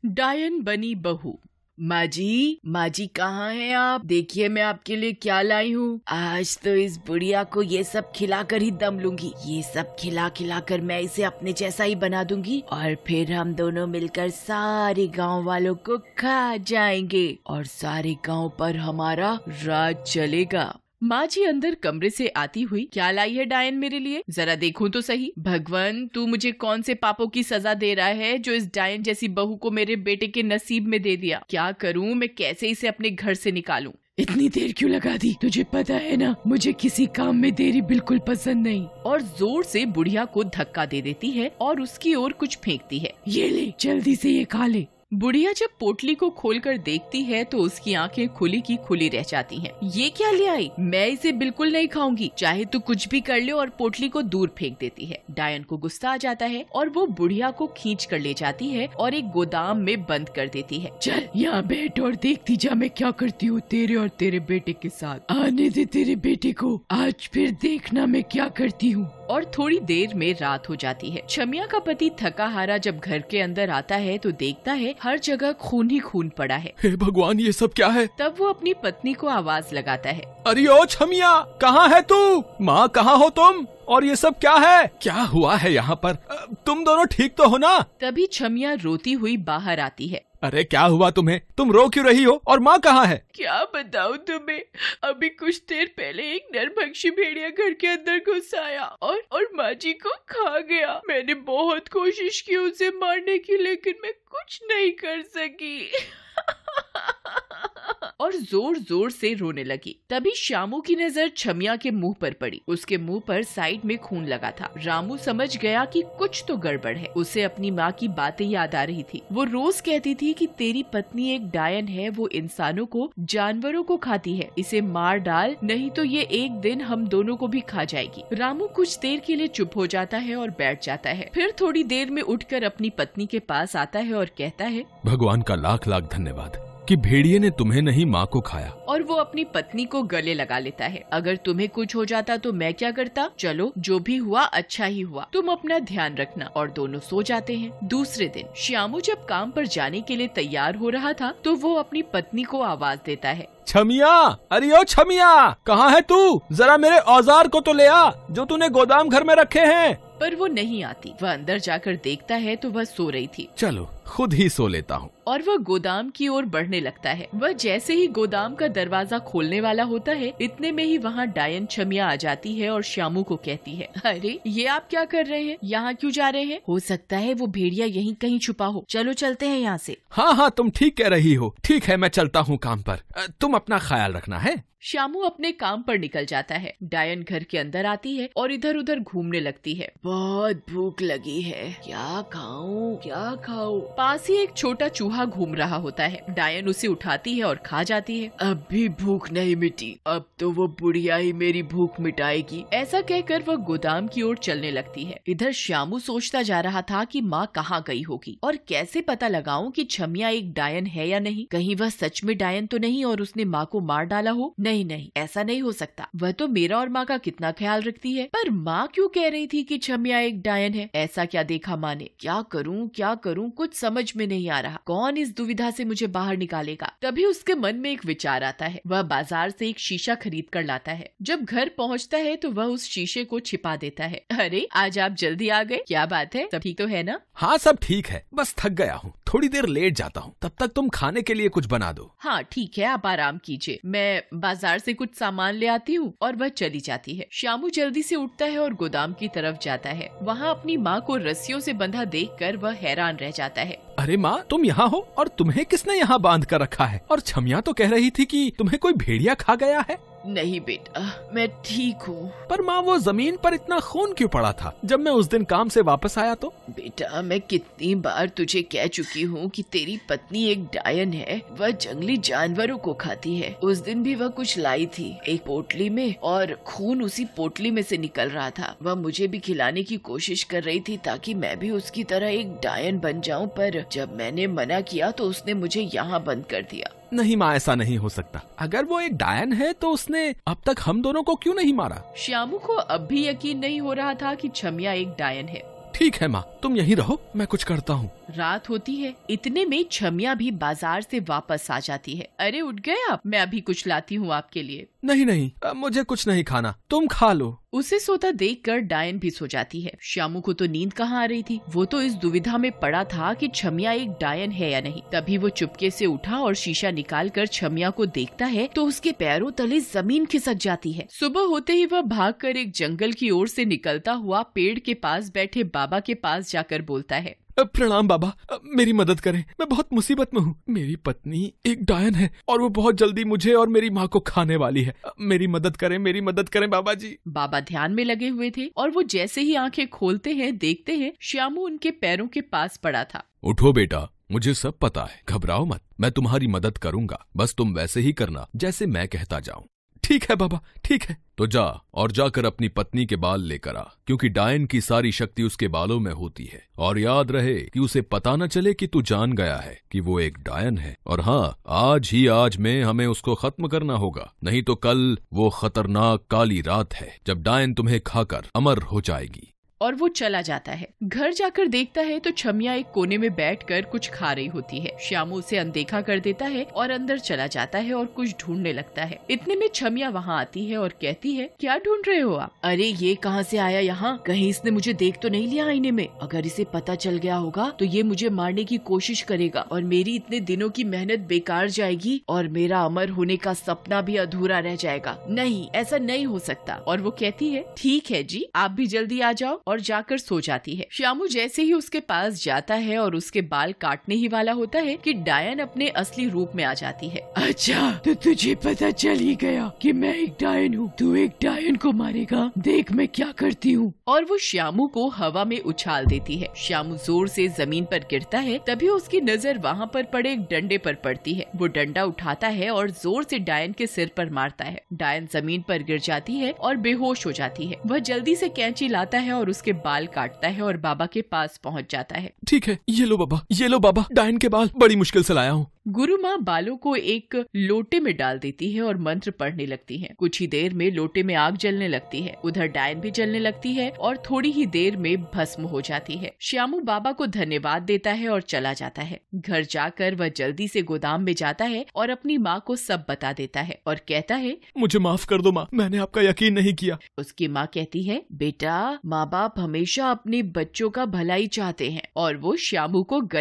डायन बनी बहू। माँ जी कहाँ हैं आप? देखिए मैं आपके लिए क्या लाई हूँ। आज तो इस बुढ़िया को ये सब खिलाकर ही दम लूंगी। ये सब खिला कर मैं इसे अपने जैसा ही बना दूंगी और फिर हम दोनों मिलकर सारे गांव वालों को खा जाएंगे और सारे गांव पर हमारा राज चलेगा। माँ जी अंदर कमरे से आती हुई, क्या लाई है डायन मेरे लिए? जरा देखूं तो सही। भगवान, तू मुझे कौन से पापों की सजा दे रहा है जो इस डायन जैसी बहू को मेरे बेटे के नसीब में दे दिया? क्या करूं मैं? कैसे इसे अपने घर से निकालूं? इतनी देर क्यों लगा दी? तुझे पता है ना, मुझे किसी काम में देरी बिल्कुल पसंद नहीं। और जोर से बुढ़िया को धक्का दे देती है और उसकी ओर कुछ फेंकती है। ये ले, जल्दी से ये खा ले। बुढ़िया जब पोटली को खोलकर देखती है तो उसकी आंखें खुली की खुली रह जाती हैं। ये क्या ले आई? मैं इसे बिल्कुल नहीं खाऊंगी, चाहे तू कुछ भी कर ले। और पोटली को दूर फेंक देती है। डायन को गुस्सा आ जाता है और वो बुढ़िया को खींच कर ले जाती है और एक गोदाम में बंद कर देती है। चल यहाँ बैठ और देखती जा मैं क्या करती हूँ तेरे और तेरे बेटे के साथ। आने दे तेरे बेटे को, आज फिर देखना मैं क्या करती हूँ। और थोड़ी देर में रात हो जाती है। छमिया का पति थका हारा जब घर के अंदर आता है तो देखता है हर जगह खून ही खून पड़ा है। हे भगवान, ये सब क्या है? तब वो अपनी पत्नी को आवाज लगाता है। अरे ओ छमिया, कहाँ है तू? माँ कहाँ हो तुम? और ये सब क्या है? क्या हुआ है यहाँ पर? तुम दोनों ठीक तो हो ना? तभी छमिया रोती हुई बाहर आती है। अरे क्या हुआ तुम्हें? तुम रो क्यों रही हो? और माँ कहाँ है? क्या बताऊँ तुम्हें, अभी कुछ देर पहले एक नरभक्षी भेड़िया घर के अंदर घुस आया और माँ जी को खा गया। मैंने बहुत कोशिश की उसे मारने की, लेकिन मैं कुछ नहीं कर सकी। और जोर जोर से रोने लगी। तभी श्यामू की नजर छमिया के मुंह पर पड़ी। उसके मुंह पर साइड में खून लगा था। रामू समझ गया कि कुछ तो गड़बड़ है। उसे अपनी माँ की बातें याद आ रही थी। वो रोज कहती थी कि तेरी पत्नी एक डायन है, वो इंसानों को, जानवरों को खाती है, इसे मार डाल, नहीं तो ये एक दिन हम दोनों को भी खा जाएगी। रामू कुछ देर के लिए चुप हो जाता है और बैठ जाता है। फिर थोड़ी देर में उठकर अपनी पत्नी के पास आता है और कहता है, भगवान का लाख लाख धन्यवाद कि भेड़िए ने तुम्हें नहीं माँ को खाया। और वो अपनी पत्नी को गले लगा लेता है। अगर तुम्हें कुछ हो जाता तो मैं क्या करता? चलो जो भी हुआ अच्छा ही हुआ, तुम अपना ध्यान रखना। और दोनों सो जाते हैं। दूसरे दिन श्यामू जब काम पर जाने के लिए तैयार हो रहा था तो वो अपनी पत्नी को आवाज देता है। छमिया, अरे ओ छमिया, कहाँ है तू? जरा मेरे औजार को तो ले आ जो तूने गोदाम घर में रखे हैं। पर वो नहीं आती। वह अंदर जाकर देखता है तो वह सो रही थी। चलो खुद ही सो लेता हूँ। और वह गोदाम की ओर बढ़ने लगता है। वह जैसे ही गोदाम का दरवाजा खोलने वाला होता है, इतने में ही वहाँ डायन छमिया आ जाती है और श्यामू को कहती है, अरे ये आप क्या कर रहे हैं? यहाँ क्यों जा रहे हैं? हो सकता है वो भेड़िया यहीं कहीं छुपा हो। चलो चलते हैं यहाँ से। हाँ, तुम ठीक कह रही हो। ठीक है, मैं चलता हूँ काम पर। तुम अपना ख्याल रखना है। श्यामू अपने काम पर निकल जाता है। डायन घर के अंदर आती है और इधर उधर घूमने लगती है। बहुत भूख लगी है, क्या खाऊं क्या खाऊं? पास ही एक छोटा चूहा घूम रहा होता है। डायन उसे उठाती है और खा जाती है। अब भी भूख नहीं मिटी, अब तो वो बुढ़िया ही मेरी भूख मिटाएगी। ऐसा कहकर वह गोदाम की ओर चलने लगती है। इधर श्यामू सोचता जा रहा था कि माँ कहाँ गई होगी और कैसे पता लगाऊं कि छमिया एक डायन है या नहीं। कहीं वह सच में डायन तो नहीं और उसने माँ को मार डाला हो। नहीं, ऐसा नहीं हो सकता। वह तो मेरा और माँ का कितना ख्याल रखती है। पर माँ क्यों कह रही थी कि छमिया एक डायन है? ऐसा क्या देखा माँ ने? क्या करूं कुछ समझ में नहीं आ रहा। कौन इस दुविधा से मुझे बाहर निकालेगा? तभी उसके मन में एक विचार आता है। वह बाजार से एक शीशा खरीद कर लाता है। जब घर पहुँचता है तो वह उस शीशे को छिपा देता है। अरे आज आप जल्दी आ गए, क्या बात है? सब ठीक तो है ना? हाँ सब ठीक है, बस थक गया हूँ, थोड़ी देर लेट जाता हूँ। तब तक तुम खाने के लिए कुछ बना दो। हाँ ठीक है, आप आराम कीजिए, मैं बाजार से कुछ सामान ले आती हूँ। और वह चली जाती है। श्यामू जल्दी से उठता है और गोदाम की तरफ जाता है। वहाँ अपनी माँ को रस्सियों से बंधा देखकर वह हैरान रह जाता है। अरे माँ, तुम यहाँ हो और तुम्हें किसने यहाँ बांध कर रखा है? और छमिया तो कह रही थी कि तुम्हें कोई भेड़िया खा गया है। नहीं बेटा, मैं ठीक हूँ। पर माँ, वो जमीन पर इतना खून क्यों पड़ा था जब मैं उस दिन काम से वापस आया तो? बेटा, मैं कितनी बार तुझे कह चुकी हूँ कि तेरी पत्नी एक डायन है। वह जंगली जानवरों को खाती है। उस दिन भी वह कुछ लाई थी एक पोटली में और खून उसी पोटली में से निकल रहा था। वह मुझे भी खिलाने की कोशिश कर रही थी ताकि मैं भी उसकी तरह एक डायन बन जाऊँ, पर जब मैंने मना किया तो उसने मुझे यहाँ बंद कर दिया। नहीं माँ, ऐसा नहीं हो सकता। अगर वो एक डायन है तो उसने अब तक हम दोनों को क्यों नहीं मारा? श्यामू को अब भी यकीन नहीं हो रहा था कि छमिया एक डायन है। ठीक है माँ, तुम यहीं रहो, मैं कुछ करता हूँ। रात होती है। इतने में छमिया भी बाजार से वापस आ जाती है। अरे उठ गए आप, मैं अभी कुछ लाती हूँ आपके लिए। नहीं नहीं, मुझे कुछ नहीं खाना, तुम खा लो। उसे सोता देखकर डायन भी सो जाती है। श्यामू को तो नींद कहाँ आ रही थी। वो तो इस दुविधा में पड़ा था कि छमिया एक डायन है या नहीं। तभी वो चुपके से उठा और शीशा निकालकर छमिया को देखता है तो उसके पैरों तले जमीन खिसक जाती है। सुबह होते ही वह भागकर एक जंगल की ओर से निकलता हुआ पेड़ के पास बैठे बाबा के पास जाकर बोलता है, प्रणाम बाबा, मेरी मदद करें, मैं बहुत मुसीबत में हूँ। मेरी पत्नी एक डायन है और वो बहुत जल्दी मुझे और मेरी माँ को खाने वाली है। मेरी मदद करें बाबा जी। बाबा ध्यान में लगे हुए थे और वो जैसे ही आंखें खोलते हैं देखते हैं श्यामू उनके पैरों के पास पड़ा था। उठो बेटा, मुझे सब पता है, घबराओ मत, मैं तुम्हारी मदद करूंगा, बस तुम वैसे ही करना जैसे मैं कहता जाऊं। ठीक है बाबा, ठीक है। तो जा और जाकर अपनी पत्नी के बाल लेकर आ, क्योंकि डायन की सारी शक्ति उसके बालों में होती है। और याद रहे कि उसे पता न चले कि तू जान गया है कि वो एक डायन है। और हाँ, आज में हमें उसको खत्म करना होगा, नहीं तो कल वो खतरनाक काली रात है जब डायन तुम्हें खाकर अमर हो जाएगी। और वो चला जाता है। घर जाकर देखता है तो छमिया एक कोने में बैठकर कुछ खा रही होती है। श्यामू उसे अनदेखा कर देता है और अंदर चला जाता है और कुछ ढूंढने लगता है। इतने में छमिया वहाँ आती है और कहती है, क्या ढूंढ रहे हो आप? अरे ये कहाँ से आया यहाँ? कहीं इसने मुझे देख तो नहीं लिया आईने में? अगर इसे पता चल गया होगा तो ये मुझे मारने की कोशिश करेगा और मेरी इतने दिनों की मेहनत बेकार जाएगी और मेरा अमर होने का सपना भी अधूरा रह जाएगा। नहीं, ऐसा नहीं हो सकता। और वो कहती है, ठीक है जी, आप भी जल्दी आ जाओ, और जाकर सो जाती है। श्यामू जैसे ही उसके पास जाता है और उसके बाल काटने ही वाला होता है कि डायन अपने असली रूप में आ जाती है। अच्छा, तो तुझे पता चल ही गया कि मैं एक डायन हूँ। तू एक डायन को मारेगा, देख मैं क्या करती हूँ। और वो श्यामू को हवा में उछाल देती है। श्यामू जोर से जमीन पर गिरता है। तभी उसकी नजर वहाँ पर पड़े एक डंडे पर पड़ती है। वो डंडा उठाता है और जोर से डायन के सिर पर मारता है। डायन जमीन पर गिर जाती है और बेहोश हो जाती है। वह जल्दी से कैंची लाता है और उसके बाल काटता है और बाबा के पास पहुंच जाता है। ठीक है, ये लो बाबा, डायन के बाल बड़ी मुश्किल से लाया हूँ। गुरु माँ बालों को एक लोटे में डाल देती है और मंत्र पढ़ने लगती है। कुछ ही देर में लोटे में आग जलने लगती है। उधर डायन भी जलने लगती है और थोड़ी ही देर में भस्म हो जाती है। श्यामू बाबा को धन्यवाद देता है और चला जाता है। घर जाकर वह जल्दी से गोदाम में जाता है और अपनी माँ को सब बता देता है और कहता है, मुझे माफ कर दो माँ, मैंने आपका यकीन नहीं किया। उसकी माँ कहती है, बेटा, माँ बाप हमेशा अपने बच्चों का भलाई चाहते हैं। और वो श्यामू को गले